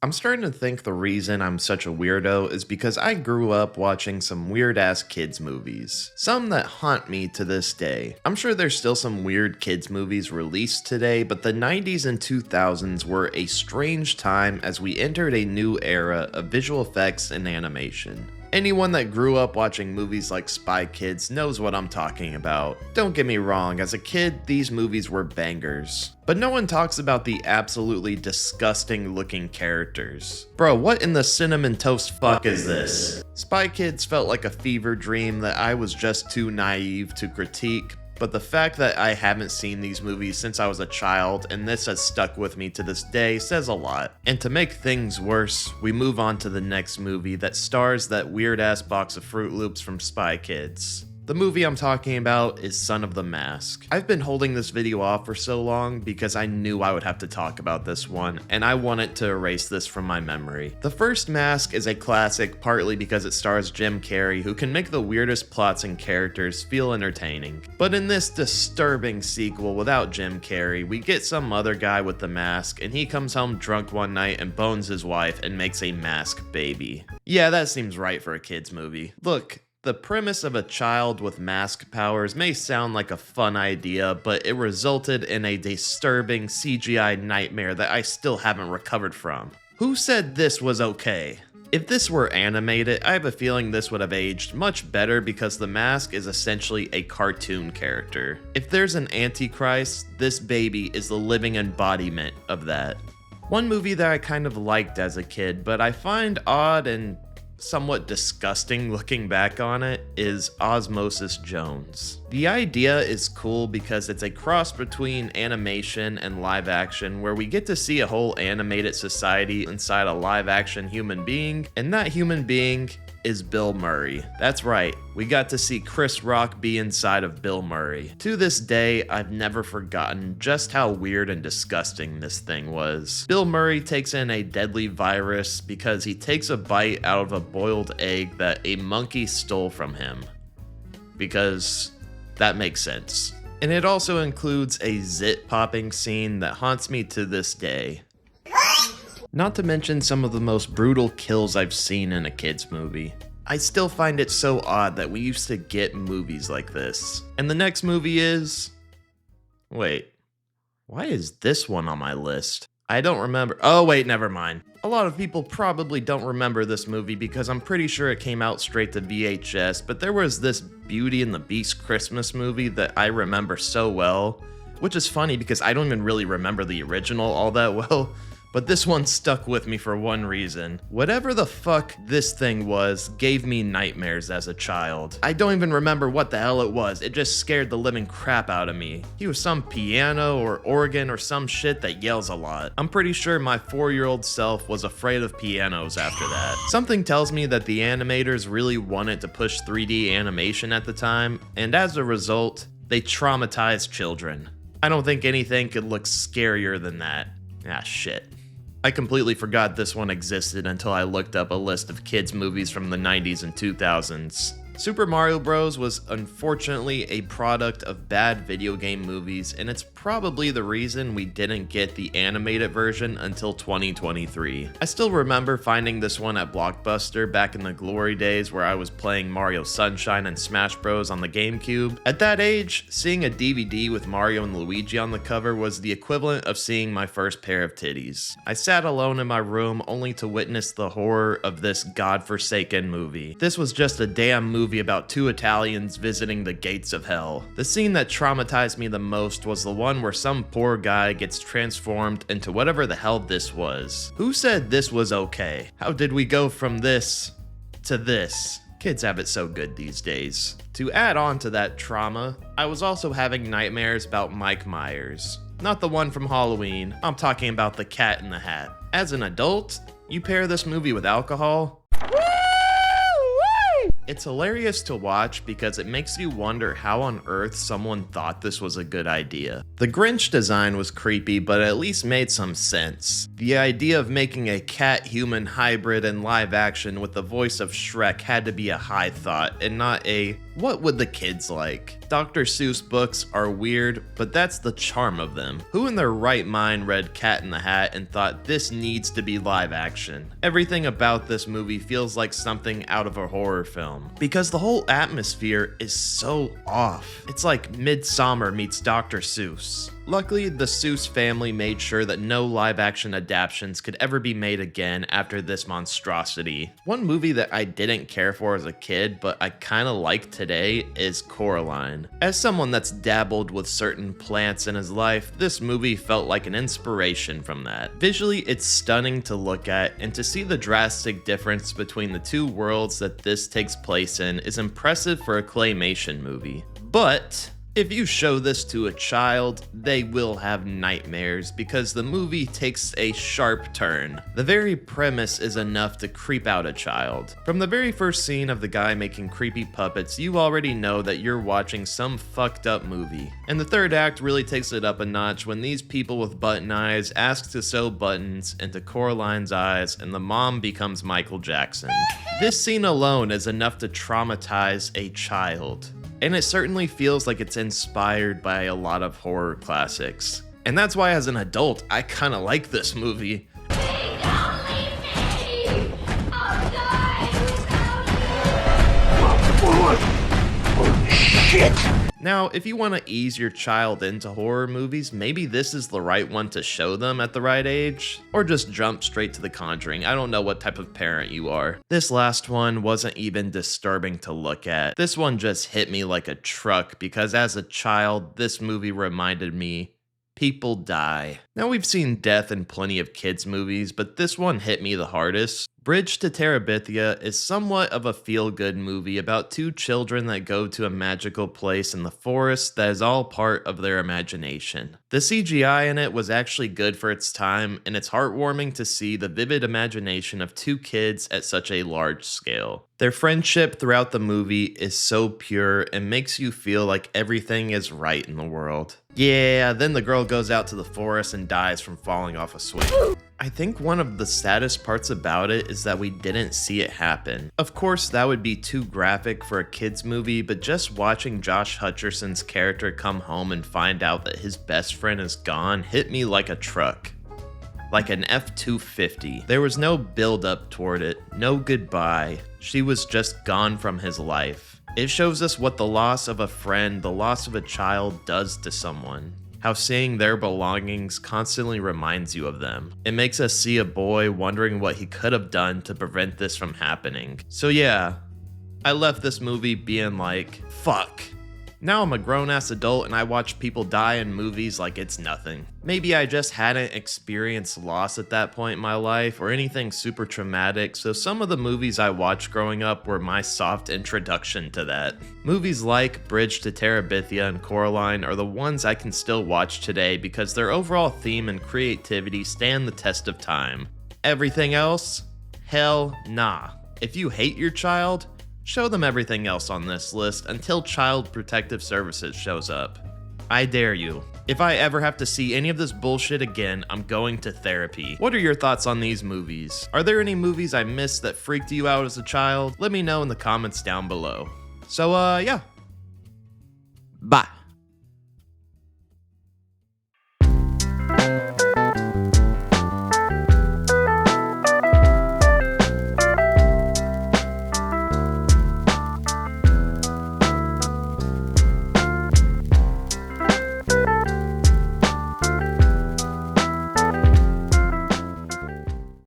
I'm starting to think the reason I'm such a weirdo is because I grew up watching some weird ass kids movies. Some that haunt me to this day. I'm sure there's still some weird kids movies released today, but the 90s and 2000s were a strange time as we entered a new era of visual effects and animation. Anyone that grew up watching movies like Spy Kids knows what I'm talking about. Don't get me wrong, as a kid, these movies were bangers. But no one talks about the absolutely disgusting looking characters. Bro, what in the cinnamon toast fuck is this? Spy Kids felt like a fever dream that I was just too naive to critique. But the fact that I haven't seen these movies since I was a child and this has stuck with me to this day says a lot. And to make things worse, we move on to the next movie that stars that weird ass box of Fruit Loops from Spy Kids. The movie I'm talking about is Son of the Mask. I've been holding this video off for so long because I knew I would have to talk about this one, and I wanted to erase this from my memory. The first Mask is a classic partly because it stars Jim Carrey, who can make the weirdest plots and characters feel entertaining. But in this disturbing sequel without Jim Carrey, we get some other guy with the mask, and he comes home drunk one night and bones his wife and makes a mask baby. Yeah, that seems right for a kids movie. Look, the premise of a child with mask powers may sound like a fun idea, but it resulted in a disturbing CGI nightmare that I still haven't recovered from. Who said this was okay? If this were animated, I have a feeling this would have aged much better because the mask is essentially a cartoon character. If there's an Antichrist, this baby is the living embodiment of that. One movie that I kind of liked as a kid, but I find odd and somewhat disgusting looking back on it, is Osmosis Jones. The idea is cool because it's a cross between animation and live action where we get to see a whole animated society inside a live action human being, and that human being is Bill Murray. That's right, we got to see Chris Rock be inside of Bill Murray. To this day, I've never forgotten just how weird and disgusting this thing was. Bill Murray takes in a deadly virus because he takes a bite out of a boiled egg that a monkey stole from him. Because that makes sense. And it also includes a zit popping scene that haunts me to this day. Not to mention some of the most brutal kills I've seen in a kids movie. I still find it so odd that we used to get movies like this. And the next movie is... Wait, why is this one on my list? I don't remember. Oh wait, never mind. A lot of people probably don't remember this movie because I'm pretty sure it came out straight to VHS, but there was this Beauty and the Beast Christmas movie that I remember so well, which is funny because I don't even really remember the original all that well. But this one stuck with me for one reason. Whatever the fuck this thing was gave me nightmares as a child. I don't even remember what the hell it was, it just scared the living crap out of me. He was some piano or organ or some shit that yells a lot. I'm pretty sure my 4-year-old self was afraid of pianos after that. Something tells me that the animators really wanted to push 3D animation at the time, and as a result, they traumatized children. I don't think anything could look scarier than that. Ah, shit. I completely forgot this one existed until I looked up a list of kids' movies from the 90s and 2000s. Super Mario Bros. Was unfortunately a product of bad video game movies, and it's probably the reason we didn't get the animated version until 2023. I still remember finding this one at Blockbuster back in the glory days where I was playing Mario Sunshine and Smash Bros. On the GameCube. At that age, seeing a DVD with Mario and Luigi on the cover was the equivalent of seeing my first pair of titties. I sat alone in my room only to witness the horror of this godforsaken movie. This was just a damn movie about two Italians visiting the gates of hell. The scene that traumatized me the most was the one where some poor guy gets transformed into whatever the hell this was. Who said this was okay? How did we go from this to this? Kids have it so good these days. To add on to that trauma, I was also having nightmares about Mike Myers. Not the one from Halloween, I'm talking about the Cat in the Hat. As an adult, you pair this movie with alcohol, it's hilarious to watch because it makes you wonder how on earth someone thought this was a good idea. The Grinch design was creepy, but at least made some sense. The idea of making a cat-human hybrid in live action with the voice of Shrek had to be a high thought and not a What would the kids like? Dr. Seuss books are weird, but that's the charm of them. Who in their right mind read Cat in the Hat and thought this needs to be live action? Everything about this movie feels like something out of a horror film, because the whole atmosphere is so off. It's like Midsummer meets Dr. Seuss. Luckily, the Seuss family made sure that no live-action adaptations could ever be made again after this monstrosity. One movie that I didn't care for as a kid, but I kinda like today, is Coraline. As someone that's dabbled with certain plants in his life, this movie felt like an inspiration from that. Visually, it's stunning to look at, and to see the drastic difference between the two worlds that this takes place in is impressive for a claymation movie. But if you show this to a child, they will have nightmares because the movie takes a sharp turn. The very premise is enough to creep out a child. From the very first scene of the guy making creepy puppets, you already know that you're watching some fucked up movie. And the third act really takes it up a notch when these people with button eyes ask to sew buttons into Coraline's eyes and the mom becomes Michael Jackson. This scene alone is enough to traumatize a child. And it certainly feels like it's inspired by a lot of horror classics. And that's why as an adult, I kinda like this movie. Shit! Now, if you want to ease your child into horror movies, maybe this is the right one to show them at the right age. Or just jump straight to The Conjuring. I don't know what type of parent you are. This last one wasn't even disturbing to look at. This one just hit me like a truck because as a child, this movie reminded me people die. Now we've seen death in plenty of kids movies, but this one hit me the hardest. Bridge to Terabithia is somewhat of a feel-good movie about two children that go to a magical place in the forest that is all part of their imagination. The CGI in it was actually good for its time, and it's heartwarming to see the vivid imagination of two kids at such a large scale. Their friendship throughout the movie is so pure and makes you feel like everything is right in the world. Yeah, then the girl goes out to the forest and dies from falling off a swing. I think one of the saddest parts about it is that we didn't see it happen. Of course, that would be too graphic for a kid's movie, but just watching Josh Hutcherson's character come home and find out that his best friend is gone hit me like a truck. Like an F-250. There was no build up toward it, no goodbye. She was just gone from his life. It shows us what the loss of a friend, the loss of a child does to someone. How seeing their belongings constantly reminds you of them. It makes us see a boy wondering what he could have done to prevent this from happening. So yeah, I left this movie being like, fuck. Now I'm a grown-ass adult and I watch people die in movies like it's nothing. Maybe I just hadn't experienced loss at that point in my life or anything super traumatic, so some of the movies I watched growing up were my soft introduction to that. Movies like Bridge to Terabithia and Coraline are the ones I can still watch today because their overall theme and creativity stand the test of time. Everything else? Hell nah. If you hate your child, show them everything else on this list until Child Protective Services shows up. I dare you. If I ever have to see any of this bullshit again, I'm going to therapy. What are your thoughts on these movies? Are there any movies I missed that freaked you out as a child? Let me know in the comments down below. So yeah. Bye.